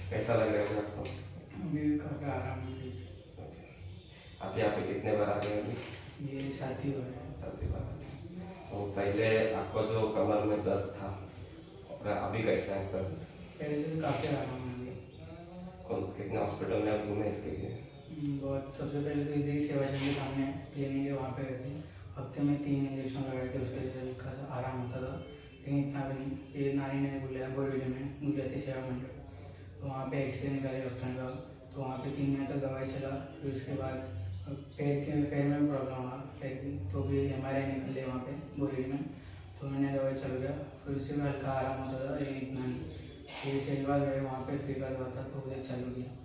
कैसा लग रहा है अभी आपको? अभी काफ़ी आराम है। आप यहाँ पे कितने बार आ गए अभी? ये साथी हो गए। सबसे बार। तो पहले आपको जो कमर में दर्द था और अभी कैसा है दर्द? पहले से तो काफ़ी आराम है अभी। कौन कितने हॉस्पिटल में आप घूमे इसके लिए? बहुत सबसे पहले तो इधर ही सेवाचंद के सामने क्लिनिक है, वहाँ पे गए थे। हफ्ते में 3 इंजेक्शन लगाए थे, उसके लिए हल्का सा आराम होता था, लेकिन इतना भी नहीं। ये नानी ने बुलाया बोरीवली में गुजराती सेवा मंडल, तो वहाँ पे एक्सरे निकाले डॉक्टर का। तो वहाँ पे 3 महीने तक दवाई चला। फिर उसके बाद पैर में प्रॉब्लम हुआ, तो भी MRI निकल लिया वहाँ पे बोरीवली में, तो मैंने दवाई चल गया। फिर उससे भी हल्का आराम होता था, लेकिन इतना नहीं। फिर सेलवाल गए, वहाँ पे फ्री का दवा था, तो उधर चालू किया।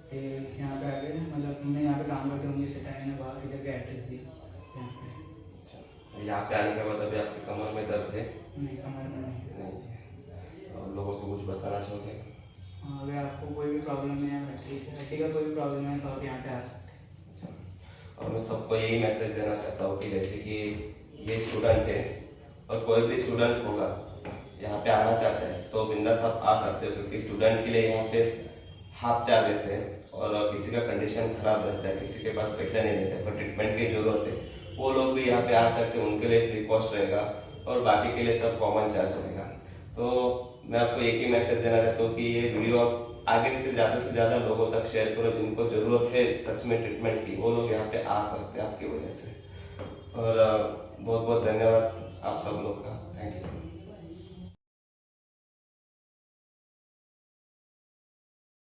फिर यहाँ पे आ गए, मतलब मैं यहाँ पे काम करती हूँ, मुझे सेटाई ने बाहर इधर का एड्रेस दिया यहाँ पे। अच्छा, यहाँ पे आने के बाद अभी आपकी कमर में दर्द है? नहीं, कमर में नहीं। नहीं। और लोगों को कुछ बताना चाहोगे? हाँ, अगर आपको कोई भी प्रॉब्लम है, हड्डी का कोई भी प्रॉब्लम है, तो आप यहाँ पे आ सकते हैं। और मैं सबको यही मैसेज देना चाहता हूँ कि जैसे कि ये स्टूडेंट है और कोई भी स्टूडेंट होगा यहाँ पे आना चाहता है तो बिंदास आप आ सकते हो, क्योंकि स्टूडेंट के लिए यहाँ पे हाफ चार्जेस है। और किसी का कंडीशन खराब रहता है, किसी के पास पैसे नहीं रहते पर ट्रीटमेंट की जरूरत है, वो लोग भी यहाँ पे आ सकते हैं, उनके लिए फ्री कॉस्ट रहेगा और बाकी के लिए सब कॉमन चार्ज रहेगा। तो मैं आपको एक ही मैसेज देना चाहता हूँ कि ये वीडियो आप आगे से ज़्यादा लोगों तक शेयर करो, जिनको ज़रूरत है सच में ट्रीटमेंट की, वो लोग यहाँ पे आ सकते हैं आपकी वजह से। और बहुत बहुत धन्यवाद आप सब लोग का। Thank you.